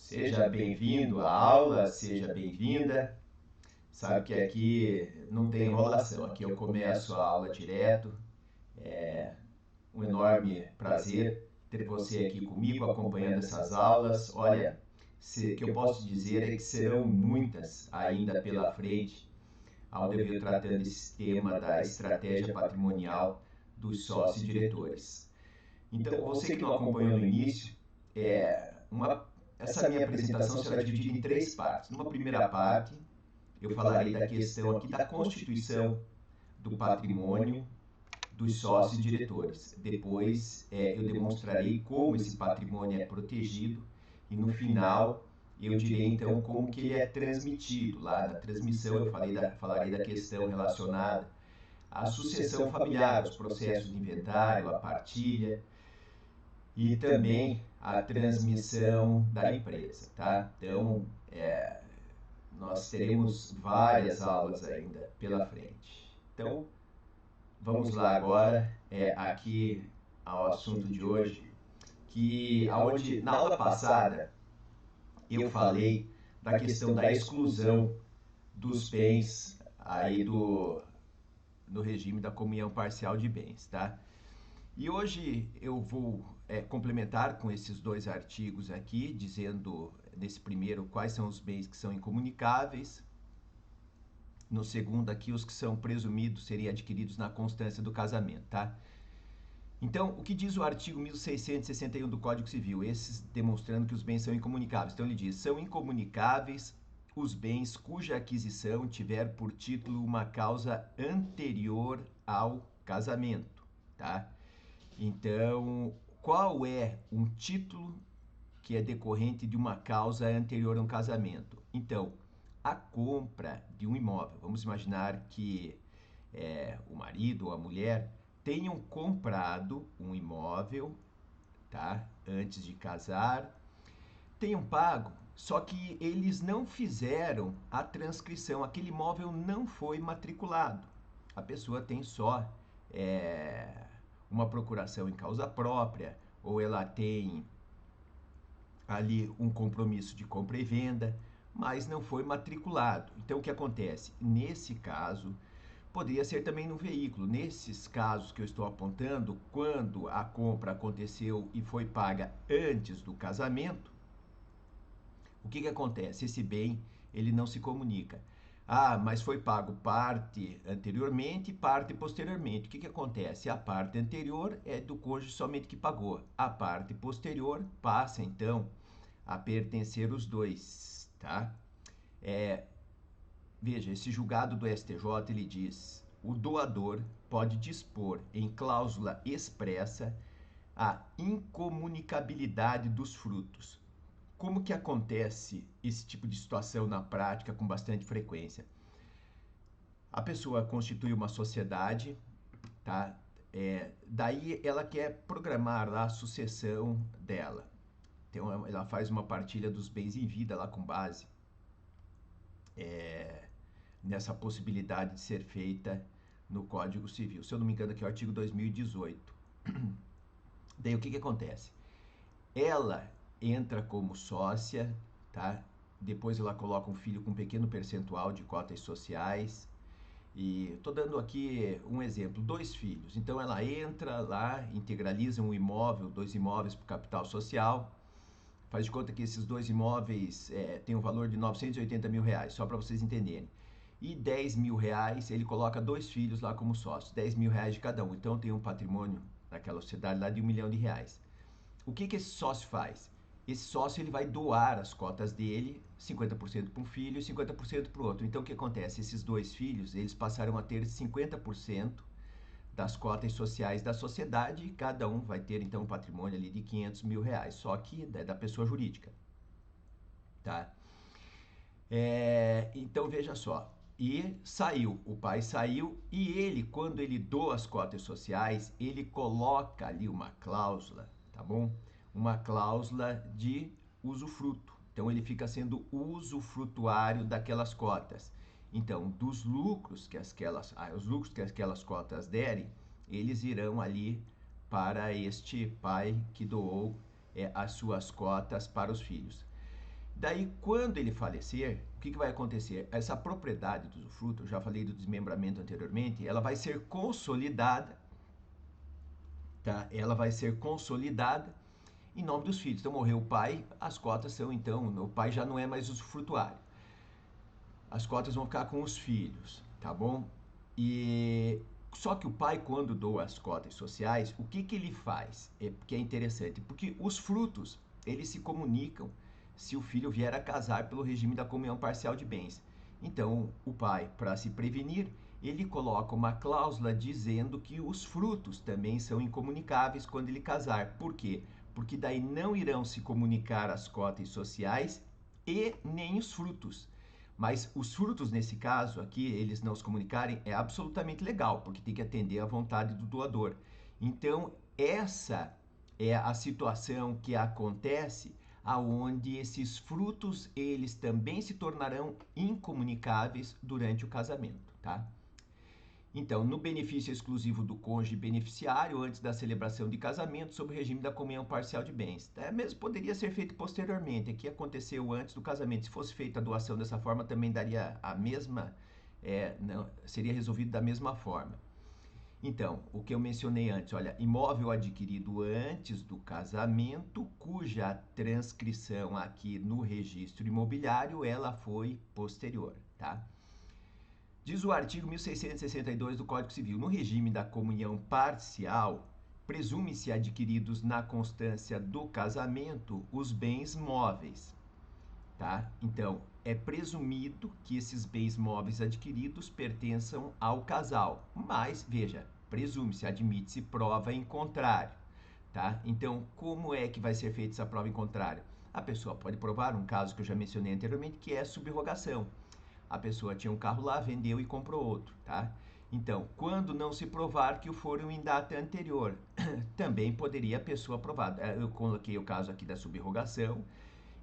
Seja bem-vindo à aula, seja bem-vinda. Sabe que aqui não tem enrolação, aqui eu começo a aula direto. É um enorme prazer ter você aqui comigo acompanhando essas aulas. Olha, o que eu posso dizer é que serão muitas ainda pela frente, onde eu venho tratando esse tema da estratégia patrimonial dos sócios e diretores. Então, você que não acompanhou no início, essa minha apresentação será dividida em três partes. Numa primeira parte, eu falarei da questão aqui da constituição do patrimônio dos sócios e diretores. Depois, eu demonstrarei como esse patrimônio é protegido e, no final, eu direi então como que ele é transmitido. Lá na transmissão eu falarei da questão relacionada à sucessão familiar, os processos de inventário, a partilha e também a transmissão da empresa, tá? Então, nós teremos várias aulas ainda pela frente. Então, vamos lá agora, aqui ao assunto de hoje, onde na aula passada eu falei da questão da exclusão dos bens aí no regime da comunhão parcial de bens, tá? E hoje eu vou complementar com esses dois artigos aqui, dizendo nesse primeiro quais são os bens que são incomunicáveis, no segundo aqui os que são presumidos serem adquiridos na constância do casamento, tá? Então, o que diz o artigo 1661 do Código Civil? Esses demonstrando que os bens são incomunicáveis. Então ele diz, são incomunicáveis os bens cuja aquisição tiver por título uma causa anterior ao casamento, tá? Então, qual é um título que é decorrente de uma causa anterior a um casamento? Então, a compra de um imóvel. Vamos imaginar que o marido ou a mulher tenham comprado um imóvel, tá? Antes de casar, tenham pago, só que eles não fizeram a transcrição, aquele imóvel não foi matriculado. A pessoa tem só uma procuração em causa própria, ou ela tem ali um compromisso de compra e venda, mas não foi matriculado. Então, o que acontece? Nesse caso, poderia ser também no veículo. Nesses casos que eu estou apontando, quando a compra aconteceu e foi paga antes do casamento, o que acontece? Esse bem, ele não se comunica. Ah, mas foi pago parte anteriormente e parte posteriormente. O que acontece? A parte anterior é do cônjuge somente que pagou. A parte posterior passa, então, a pertencer os dois, tá? Veja, esse julgado do STJ, ele diz, o doador pode dispor em cláusula expressa a incomunicabilidade dos frutos. Como que acontece esse tipo de situação na prática com bastante frequência? A pessoa constitui uma sociedade, tá? Daí ela quer programar lá a sucessão dela. Então ela faz uma partilha dos bens em vida lá com base nessa possibilidade de ser feita no Código Civil. Se eu não me engano aqui é o artigo 2018. Daí o que acontece? Ela entra como sócia, tá? Depois ela coloca um filho com um pequeno percentual de cotas sociais. E estou dando aqui um exemplo, 2 filhos. Então ela entra lá, integraliza um imóvel, 2 imóveis para o capital social. Faz de conta que esses 2 imóveis têm um valor de R$980 mil, só para vocês entenderem. E R$10 mil ele coloca 2 filhos lá como sócios, R$10 mil de cada um. Então tem um patrimônio naquela sociedade lá de R$1 milhão. O que esse sócio faz? Esse sócio ele vai doar as cotas dele, 50% para um filho e 50% para o outro. Então o que acontece? Esses 2 filhos, eles passaram a ter 50% das cotas sociais da sociedade e cada um vai ter então um patrimônio ali de R$500 mil, só que da pessoa jurídica, tá? Então veja só, o pai saiu e ele, quando ele doa as cotas sociais, ele coloca ali uma cláusula, tá bom? Uma cláusula de usufruto. Então ele fica sendo usufrutuário daquelas cotas. Então, dos lucros que aquelas cotas derem, eles irão ali para este pai que doou as suas cotas para os filhos. Daí, quando ele falecer, o que vai acontecer? Essa propriedade do usufruto, eu já falei do desmembramento anteriormente, ela vai ser consolidada, tá? Ela vai ser consolidada em nome dos filhos. Então, morreu o pai, as cotas são, então, o pai já não é mais usufrutuário. As cotas vão ficar com os filhos, tá bom? E só que o pai, quando doa as cotas sociais, o que ele faz? Porque é interessante, porque os frutos, eles se comunicam se o filho vier a casar pelo regime da comunhão parcial de bens. Então, o pai, para se prevenir, ele coloca uma cláusula dizendo que os frutos também são incomunicáveis quando ele casar. Por quê? Porque daí não irão se comunicar as cotas sociais e nem os frutos. Mas os frutos, nesse caso aqui, eles não se comunicarem, é absolutamente legal, porque tem que atender à vontade do doador. Então, essa é a situação que acontece aonde esses frutos, eles também se tornarão incomunicáveis durante o casamento, tá? Então, no benefício exclusivo do cônjuge beneficiário, antes da celebração de casamento, sob o regime da comunhão parcial de bens. Mesmo poderia ser feito posteriormente, aqui aconteceu antes do casamento. Se fosse feita a doação dessa forma, também daria a mesma, não, seria resolvido da mesma forma. Então, o que eu mencionei antes, olha, imóvel adquirido antes do casamento, cuja transcrição aqui no registro imobiliário, ela foi posterior, tá? Diz o artigo 1662 do Código Civil, no regime da comunhão parcial, presume-se adquiridos na constância do casamento os bens móveis, tá? Então, é presumido que esses bens móveis adquiridos pertençam ao casal, mas, veja, presume-se, admite-se prova em contrário, tá? Então, como é que vai ser feita essa prova em contrário? A pessoa pode provar um caso que eu já mencionei anteriormente, que é a subrogação. A pessoa tinha um carro lá, vendeu e comprou outro, tá? Então, quando não se provar que o foram em data anterior, também poderia a pessoa provar. Eu coloquei o caso aqui da subrogação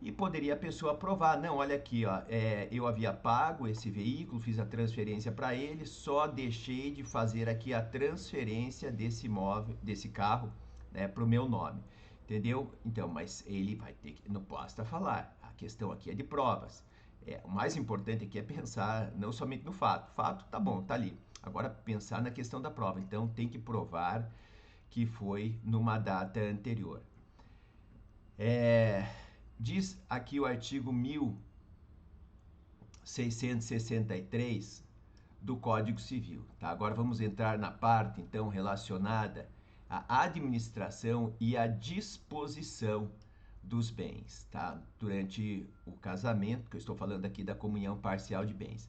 e poderia a pessoa provar, não, olha aqui, ó, eu havia pago esse veículo, fiz a transferência para ele, só deixei de fazer aqui a transferência desse imóvel, desse carro, né, para o meu nome, entendeu? Então, mas ele vai ter que, não basta falar, a questão aqui é de provas. O mais importante aqui é pensar não somente no fato. Fato, tá bom, tá ali. Agora, pensar na questão da prova. Então, tem que provar que foi numa data anterior. Diz aqui o artigo 1663 do Código Civil. Tá? Agora vamos entrar na parte, então, relacionada à administração e à disposição dos bens, tá? Durante o casamento, que eu estou falando aqui da comunhão parcial de bens.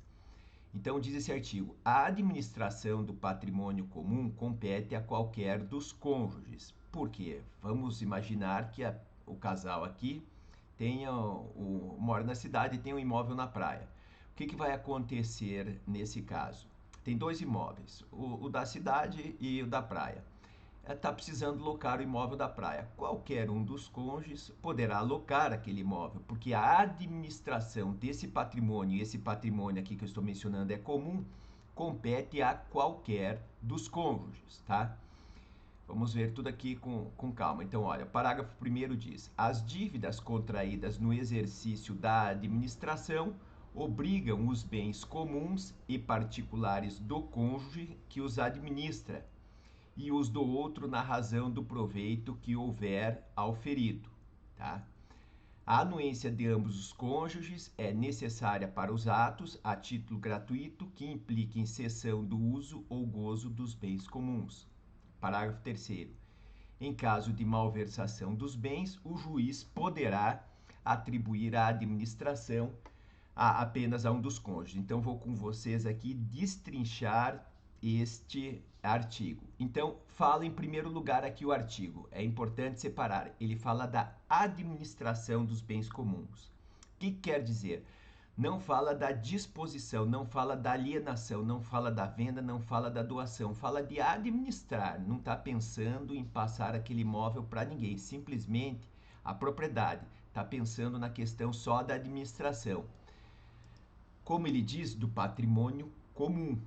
Então, diz esse artigo, a administração do patrimônio comum compete a qualquer dos cônjuges. Por quê? Vamos imaginar que o casal aqui mora na cidade e tem um imóvel na praia. O que vai acontecer nesse caso? Tem dois imóveis, o da cidade e o da praia. Está precisando locar o imóvel da praia. Qualquer um dos cônjuges poderá alocar aquele imóvel, porque a administração desse patrimônio, e esse patrimônio aqui que eu estou mencionando é comum, compete a qualquer dos cônjuges, tá? Vamos ver tudo aqui com calma. Então, olha, o parágrafo 1º diz: as dívidas contraídas no exercício da administração obrigam os bens comuns e particulares do cônjuge que os administra e os do outro na razão do proveito que houver ao ferido, tá? A anuência de ambos os cônjuges é necessária para os atos a título gratuito que impliquem cessão do uso ou gozo dos bens comuns. Parágrafo 3º. Em caso de malversação dos bens, o juiz poderá atribuir a administração apenas a um dos cônjuges. Então, vou com vocês aqui destrinchar este artigo. Então, fala em primeiro lugar aqui o artigo. É importante separar. Ele fala da administração dos bens comuns. O que quer dizer? Não fala da disposição, não fala da alienação, não fala da venda, não fala da doação. Fala de administrar. Não está pensando em passar aquele imóvel para ninguém. Simplesmente a propriedade. Está pensando na questão só da administração. Como ele diz, do patrimônio comum.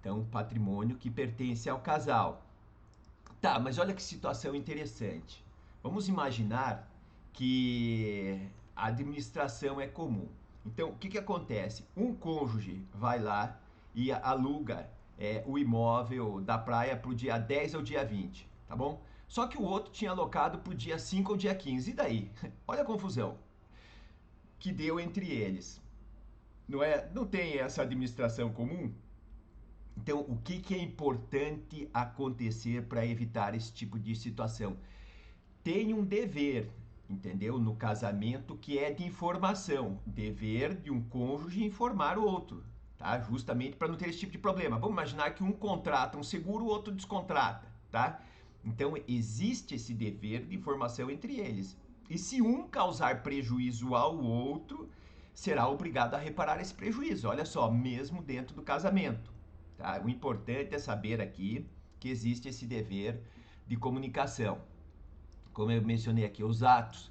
Então, patrimônio que pertence ao casal. Tá, mas olha que situação interessante. Vamos imaginar que a administração é comum. Então, o que acontece? Um cônjuge vai lá e aluga o imóvel da praia para o dia 10 ao dia 20, tá bom? Só que o outro tinha alocado para o dia 5 ou dia 15. E daí? Olha a confusão que deu entre eles. Não tem essa administração comum? Então, o que é importante acontecer para evitar esse tipo de situação? Tem um dever, entendeu? No casamento, que é de informação. Dever de um cônjuge informar o outro, tá? Justamente para não ter esse tipo de problema. Vamos imaginar que um contrata um seguro, o outro descontrata, tá? Então, existe esse dever de informação entre eles. E se um causar prejuízo ao outro, será obrigado a reparar esse prejuízo. Olha só, mesmo dentro do casamento, tá? O importante é saber aqui que existe esse dever de comunicação. Como eu mencionei aqui, os atos.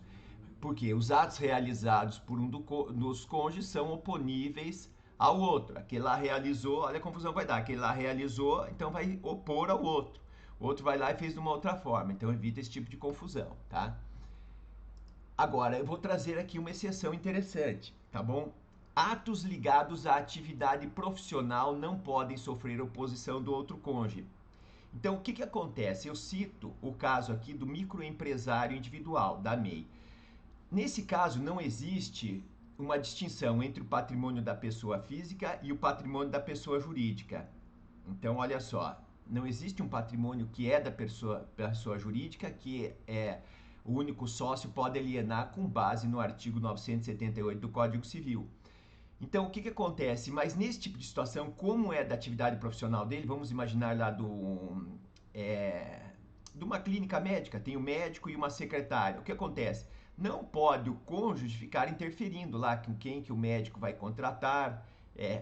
Porque os atos realizados por um dos cônjuges são oponíveis ao outro. Aquele lá realizou, olha a confusão que vai dar. Aquele lá realizou, então vai opor ao outro. O outro vai lá e fez de uma outra forma. Então evita esse tipo de confusão, tá? Agora, eu vou trazer aqui uma exceção interessante, tá bom? Atos ligados à atividade profissional não podem sofrer oposição do outro cônjuge. Então, o que acontece? Eu cito o caso aqui do microempresário individual, da MEI. Nesse caso, não existe uma distinção entre o patrimônio da pessoa física e o patrimônio da pessoa jurídica. Então, olha só, não existe um patrimônio que é da pessoa jurídica, que o único sócio pode alienar com base no artigo 978 do Código Civil. Então, o que acontece? Mas nesse tipo de situação, como é da atividade profissional dele, vamos imaginar lá de uma clínica médica, tem um médico e uma secretária. O que acontece? Não pode o cônjuge ficar interferindo lá com quem que o médico vai contratar.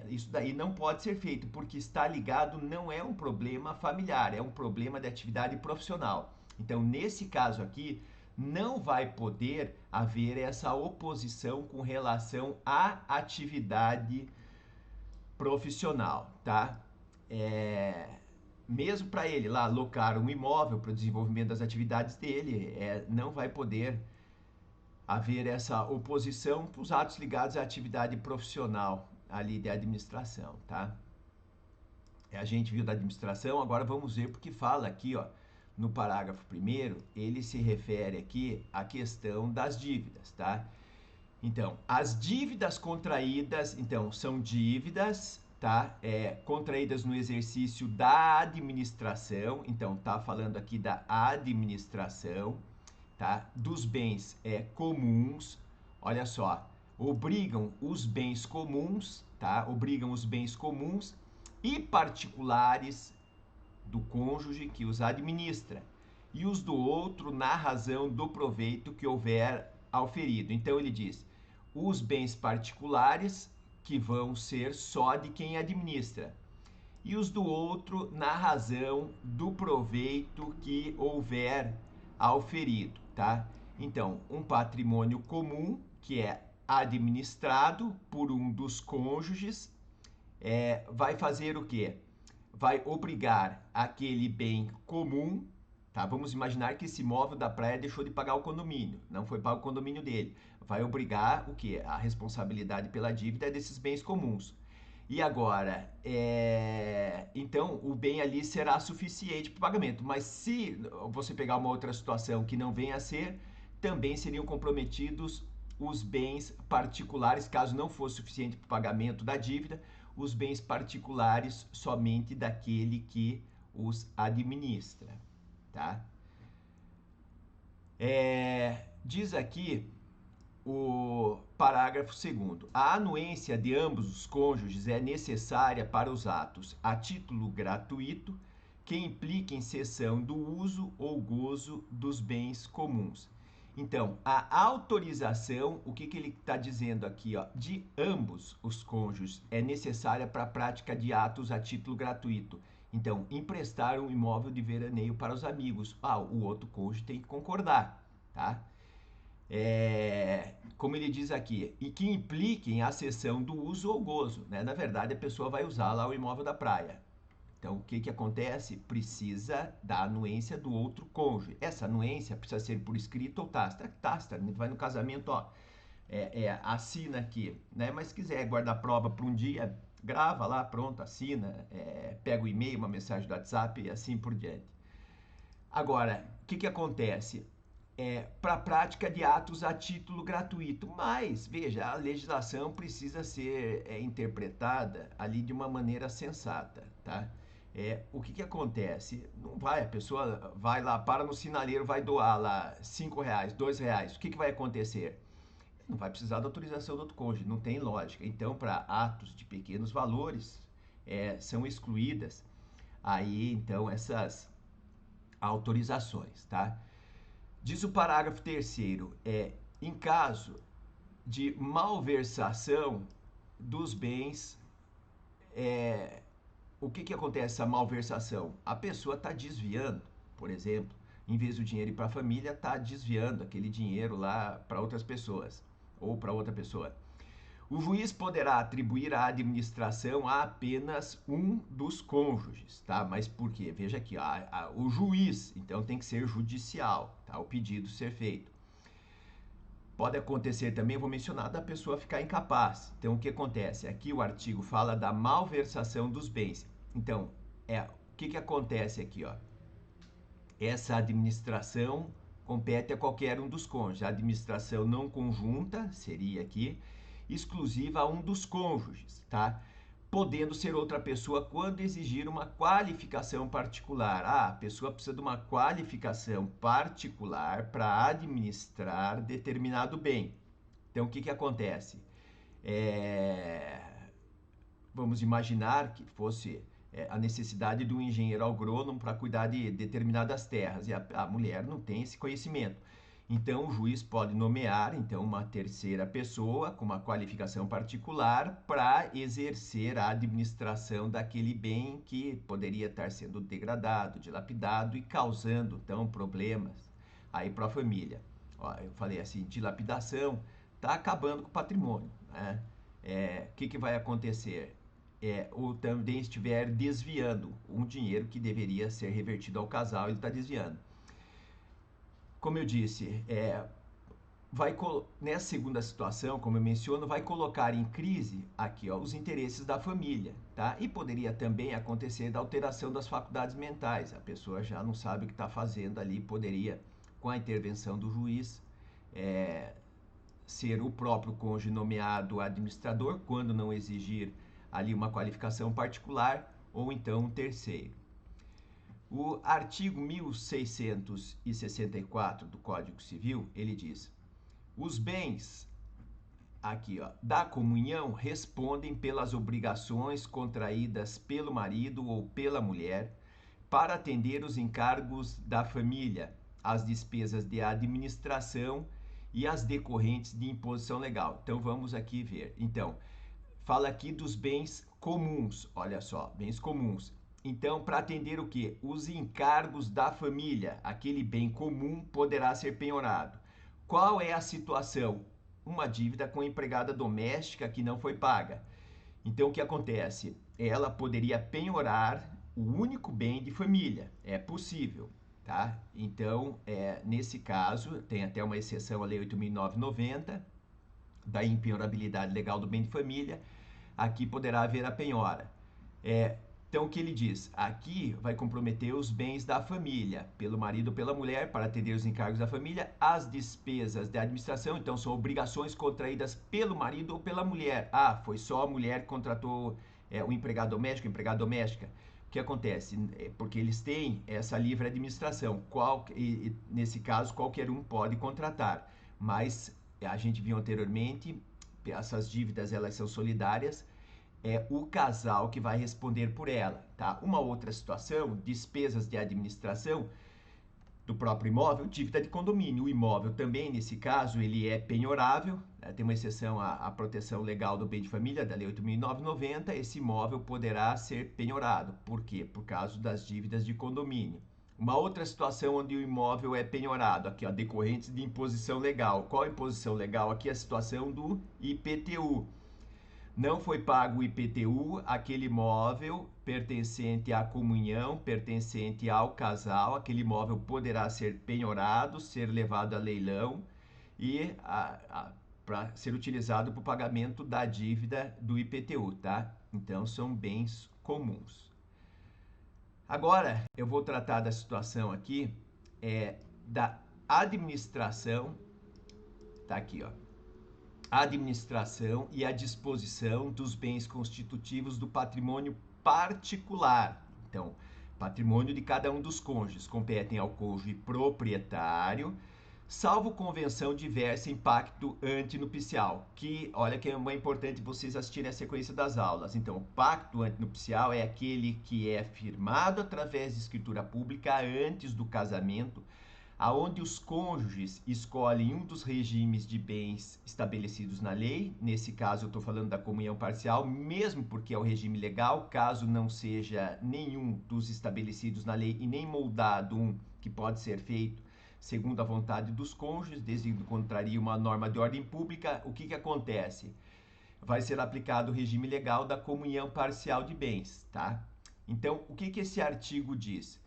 Isso daí não pode ser feito, porque está ligado, não é um problema familiar, é um problema de atividade profissional. Então, nesse caso aqui, não vai poder haver essa oposição com relação à atividade profissional, tá? Mesmo para ele lá alocar um imóvel para o desenvolvimento das atividades dele, não vai poder haver essa oposição para os atos ligados à atividade profissional ali de administração, tá? A gente viu da administração, agora vamos ver porque fala aqui, ó, no parágrafo 1º, ele se refere aqui à questão das dívidas, tá? Então, as dívidas contraídas, então, são dívidas, tá? Contraídas no exercício da administração, então, tá falando aqui da administração, tá? Dos bens comuns, olha só, obrigam os bens comuns, tá? Obrigam os bens comuns e particulares do cônjuge que os administra, e os do outro na razão do proveito que houver auferido. Então ele diz, os bens particulares que vão ser só de quem administra, e os do outro na razão do proveito que houver auferido, tá? Então, um patrimônio comum que é administrado por um dos cônjuges vai fazer o quê? Vai obrigar aquele bem comum, tá? Vamos imaginar que esse imóvel da praia deixou de pagar o condomínio, não foi pago o condomínio dele. Vai obrigar o quê? A responsabilidade pela dívida desses bens comuns. E agora, então o bem ali será suficiente para o pagamento. Mas se você pegar uma outra situação que não venha a ser, também seriam comprometidos os bens particulares, caso não fosse suficiente para o pagamento da dívida, os bens particulares somente daquele que os administra, tá? Diz aqui o parágrafo 2º. A anuência de ambos os cônjuges é necessária para os atos a título gratuito que impliquem cessão do uso ou gozo dos bens comuns. Então, a autorização, o que ele está dizendo aqui, ó, de ambos os cônjuges é necessária para a prática de atos a título gratuito. Então, emprestar um imóvel de veraneio para os amigos. O outro cônjuge tem que concordar, tá? Como ele diz aqui, e que impliquem a cessão do uso ou gozo, né? Na verdade, a pessoa vai usar lá o imóvel da praia. Então, o que acontece? Precisa da anuência do outro cônjuge. Essa anuência precisa ser por escrito ou tácita. Tácita, vai no casamento, ó. assina aqui, né? Mas se quiser guardar prova para um dia, grava lá, pronto, assina, pega o e-mail, uma mensagem do WhatsApp e assim por diante. Agora, o que acontece? Para a prática de atos a título gratuito, mas, veja, a legislação precisa ser interpretada ali de uma maneira sensata, tá? O que acontece? Não vai, a pessoa vai lá, para no sinaleiro, vai doar lá R$ 5, R$ 2, o que vai acontecer? Não vai precisar da autorização do outro cônjuge, não tem lógica. Então, para atos de pequenos valores, são excluídas aí, então, essas autorizações, tá? Diz o parágrafo 3º, em caso de malversação dos bens, o que acontece essa malversação? A pessoa está desviando, por exemplo, em vez do dinheiro ir para a família, está desviando aquele dinheiro lá para outras pessoas ou para outra pessoa. O juiz poderá atribuir a administração a apenas um dos cônjuges, tá? Mas por quê? Veja aqui, o juiz, então tem que ser judicial, tá? O pedido ser feito. Pode acontecer também, vou mencionar, da pessoa ficar incapaz. Então, o que acontece? Aqui o artigo fala da malversação dos bens. Então, o que acontece aqui, ó? Essa administração compete a qualquer um dos cônjuges. A administração não conjunta seria aqui exclusiva a um dos cônjuges, tá? Podendo ser outra pessoa quando exigir uma qualificação particular. A pessoa precisa de uma qualificação particular para administrar determinado bem. Então, o que acontece? Vamos imaginar que fosse a necessidade de um engenheiro agrônomo para cuidar de determinadas terras, e a mulher não tem esse conhecimento. Então, o juiz pode nomear uma terceira pessoa com uma qualificação particular para exercer a administração daquele bem que poderia estar sendo degradado, dilapidado e causando, então, problemas aí para a família. Ó, eu falei assim, dilapidação está acabando com o patrimônio, né? O que vai acontecer? Ou também estiver desviando um dinheiro que deveria ser revertido ao casal, ele está desviando. Como eu disse, nessa segunda situação, como eu menciono, vai colocar em crise aqui, ó, os interesses da família, tá? E poderia também acontecer da alteração das faculdades mentais. A pessoa já não sabe o que está fazendo ali, poderia, com a intervenção do juiz, ser o próprio cônjuge nomeado administrador, quando não exigir ali uma qualificação particular, ou então um terceiro. O artigo 1664 do Código Civil, ele diz: os bens aqui, ó, da comunhão respondem pelas obrigações contraídas pelo marido ou pela mulher para atender os encargos da família, as despesas de administração e as decorrentes de imposição legal. Então vamos aqui ver. Então, fala aqui dos bens comuns, olha só, bens comuns. Então, para atender o quê? Os encargos da família, aquele bem comum poderá ser penhorado. Qual é a situação? Uma dívida com empregada doméstica que não foi paga. Então, o que acontece? Ela poderia penhorar o único bem de família. É possível, tá? Então, nesse caso, tem até uma exceção à Lei 8.990, da impenhorabilidade legal do bem de família. Aqui poderá haver a penhora. Então, o que ele diz? Aqui vai comprometer os bens da família, pelo marido ou pela mulher, para atender os encargos da família, as despesas de administração, então são obrigações contraídas pelo marido ou pela mulher. Foi só a mulher que contratou o empregado doméstico, empregada doméstica. O que acontece? Porque eles têm essa livre administração. Nesse caso, qualquer um pode contratar. Mas a gente viu anteriormente, essas dívidas elas são solidárias, o casal que vai responder por ela, tá? Uma outra situação, despesas de administração do próprio imóvel, dívida de condomínio. O imóvel também, nesse caso, ele é penhorável, né? Tem uma exceção à proteção legal do bem de família, da Lei 8.990, esse imóvel poderá ser penhorado. Por quê? Por causa das dívidas de condomínio. Uma outra situação onde o imóvel é penhorado, aqui, ó, decorrentes de imposição legal. Qual a imposição legal? Aqui a situação do IPTU. Não foi pago o IPTU, aquele imóvel pertencente à comunhão, pertencente ao casal, aquele imóvel poderá ser penhorado, ser levado a leilão e para ser utilizado para o pagamento da dívida do IPTU, tá? Então, são bens comuns. Agora, eu vou tratar da situação aqui da administração, tá aqui, ó. A administração e a disposição dos bens constitutivos do patrimônio particular. Então, patrimônio de cada um dos cônjuges competem ao cônjuge proprietário, salvo convenção diversa em pacto antinupcial, que, olha que é importante vocês assistirem a sequência das aulas. Então, o pacto antinupcial é aquele que é firmado através de escritura pública antes do casamento, aonde os cônjuges escolhem um dos regimes de bens estabelecidos na lei. Nesse caso, eu estou falando da comunhão parcial, mesmo porque é o regime legal, caso não seja nenhum dos estabelecidos na lei e nem moldado um que pode ser feito segundo a vontade dos cônjuges, desde que contraria uma norma de ordem pública. O que acontece? Vai ser aplicado o regime legal da comunhão parcial de bens, tá? Então, o que esse artigo diz?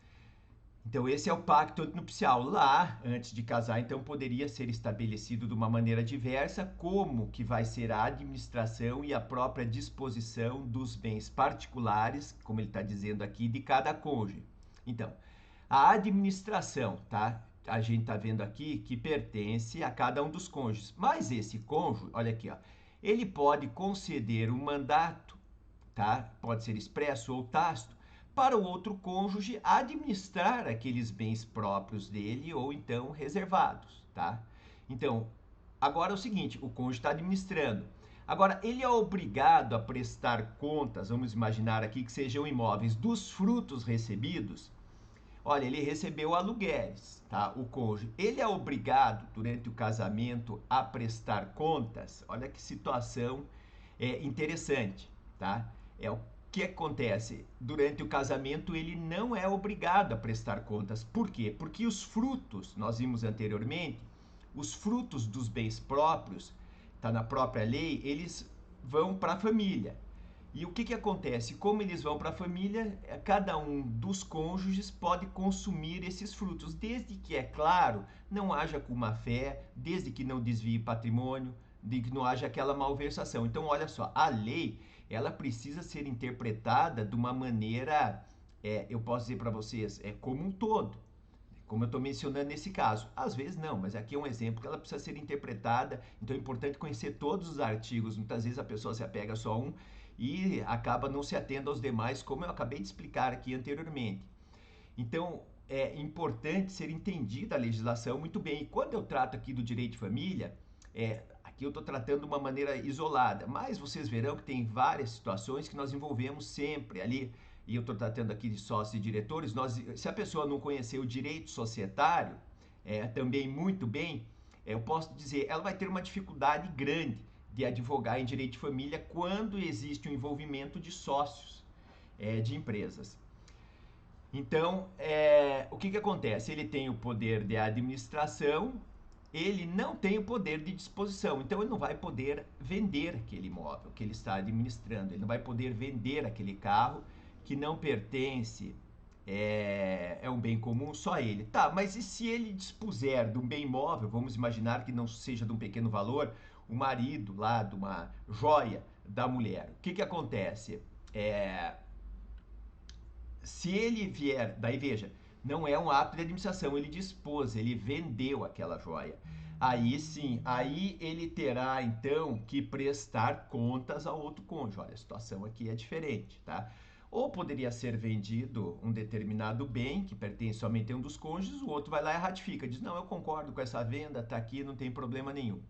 Então, esse é o pacto antinupcial. Lá, antes de casar, então, poderia ser estabelecido de uma maneira diversa como que vai ser a administração e a própria disposição dos bens particulares, como ele está dizendo aqui, de cada cônjuge. Então, a administração, tá? A gente está vendo aqui que pertence a cada um dos cônjuges. Mas esse cônjuge, olha aqui, ó, ele pode conceder um mandato, tá? Pode ser expresso ou tácito, para o outro cônjuge administrar aqueles bens próprios dele ou então reservados, tá? Então, agora é o seguinte, o cônjuge está administrando. Agora, ele é obrigado a prestar contas, vamos imaginar aqui que sejam imóveis, dos frutos recebidos. Olha, ele recebeu aluguéis, tá? O cônjuge. Ele é obrigado, durante o casamento, a prestar contas. Olha que situação interessante, tá? O que acontece? Durante o casamento, ele não é obrigado a prestar contas. Por quê? Porque os frutos, nós vimos anteriormente, os frutos dos bens próprios, tá na própria lei, eles vão para a família. E o que acontece? Como eles vão para a família, cada um dos cônjuges pode consumir esses frutos, desde que, é claro, não haja com má fé, desde que não desvie patrimônio, de que não haja aquela malversação. Então, olha só, a lei, ela precisa ser interpretada de uma maneira, eu posso dizer para vocês, como um todo, como eu estou mencionando nesse caso. Às vezes não, mas aqui é um exemplo que ela precisa ser interpretada, então é importante conhecer todos os artigos. Muitas vezes a pessoa se apega só a um e acaba não se atendo aos demais, como eu acabei de explicar aqui anteriormente. Então, é importante ser entendida a legislação muito bem. E quando eu trato aqui do direito de família, aqui eu estou tratando de uma maneira isolada, mas vocês verão que tem várias situações que nós envolvemos sempre ali, e eu estou tratando aqui de sócios e diretores. Se a pessoa não conhecer o direito societário, também muito bem, eu posso dizer, ela vai ter uma dificuldade grande de advogar em direito de família quando existe um envolvimento de sócios de empresas. Então, o que acontece? Ele tem o poder de administração, ele não tem o poder de disposição, então ele não vai poder vender aquele imóvel que ele está administrando, ele não vai poder vender aquele carro que não pertence, é um bem comum, só ele. Tá, mas e se ele dispuser de um bem imóvel, vamos imaginar que não seja de um pequeno valor, o marido lá de uma joia da mulher, o que acontece? Se ele vier, daí veja, não é um ato de administração, ele dispôs, ele vendeu aquela joia. Aí sim, aí ele terá então que prestar contas ao outro cônjuge. Olha, a situação aqui é diferente, tá? Ou poderia ser vendido um determinado bem que pertence somente a um dos cônjuges, o outro vai lá e ratifica, diz, não, eu concordo com essa venda, tá aqui, não tem problema nenhum.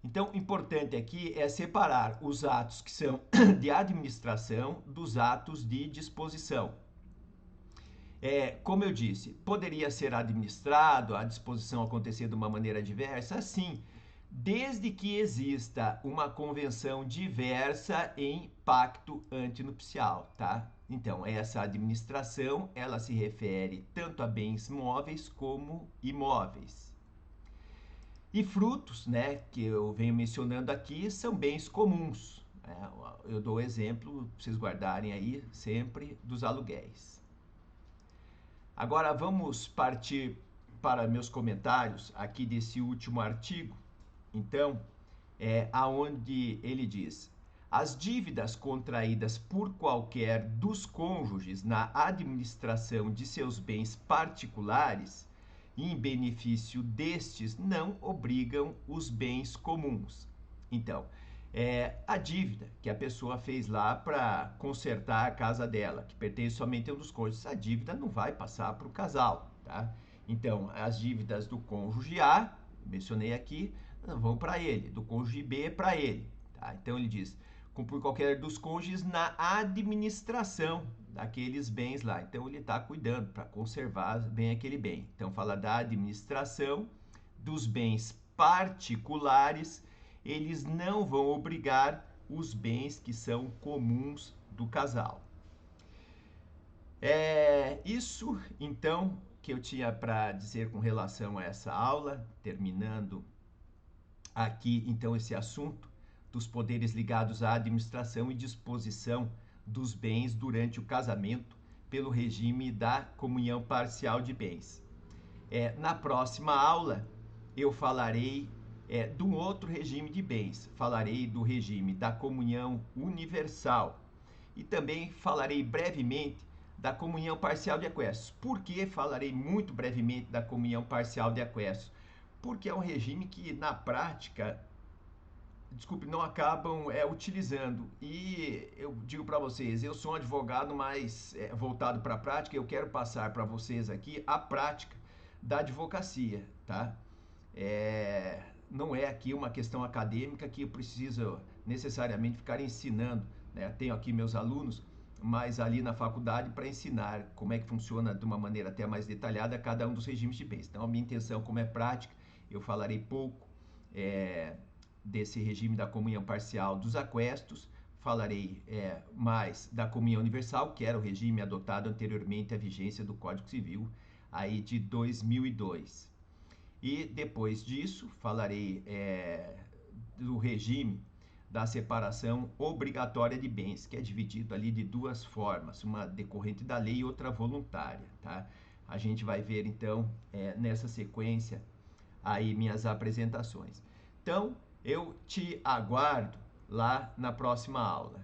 Então, o importante aqui é separar os atos que são de administração dos atos de disposição. Como eu disse, poderia ser administrado, a disposição acontecer de uma maneira diversa? Sim, desde que exista uma convenção diversa em pacto antinupcial, tá? Então, essa administração, ela se refere tanto a bens móveis como imóveis. E frutos, né, que eu venho mencionando aqui, são bens comuns. Eu dou exemplo, para vocês guardarem aí sempre, dos aluguéis. Agora vamos partir para meus comentários aqui desse último artigo. Então, aonde ele diz: as dívidas contraídas por qualquer dos cônjuges na administração de seus bens particulares em benefício destes não obrigam os bens comuns. Então, a dívida que a pessoa fez lá para consertar a casa dela, que pertence somente a um dos cônjuges, a dívida não vai passar para o casal, tá? Então, as dívidas do cônjuge A, mencionei aqui, vão para ele, do cônjuge B para ele, tá? Então ele diz: por qualquer dos cônjuges na administração daqueles bens lá. Então ele está cuidando para conservar bem aquele bem. Então fala da administração dos bens particulares, eles não vão obrigar os bens que são comuns do casal. Isso então que eu tinha para dizer com relação a essa aula, terminando aqui então esse assunto dos poderes ligados à administração e disposição dos bens durante o casamento pelo regime da comunhão parcial de bens. Na próxima aula eu falarei de um outro regime de bens, falarei do regime da comunhão universal e também falarei brevemente da comunhão parcial de aquestos. Por que falarei muito brevemente da comunhão parcial de aquestos? Porque é um regime que na prática não acabam utilizando. E eu digo para vocês, eu sou um advogado mais voltado para a prática, eu quero passar para vocês aqui a prática da advocacia, tá? Não é aqui uma questão acadêmica que eu preciso necessariamente ficar ensinando, né? Tenho aqui meus alunos, mas ali na faculdade para ensinar como é que funciona de uma maneira até mais detalhada cada um dos regimes de bens. Então a minha intenção, como é prática, eu falarei pouco desse regime da comunhão parcial dos aquestos, falarei mais da comunhão universal, que era o regime adotado anteriormente à vigência do Código Civil, aí de 2002. E depois disso, falarei do regime da separação obrigatória de bens, que é dividido ali de duas formas, uma decorrente da lei e outra voluntária, tá? A gente vai ver então nessa sequência aí minhas apresentações. Então, eu te aguardo lá na próxima aula.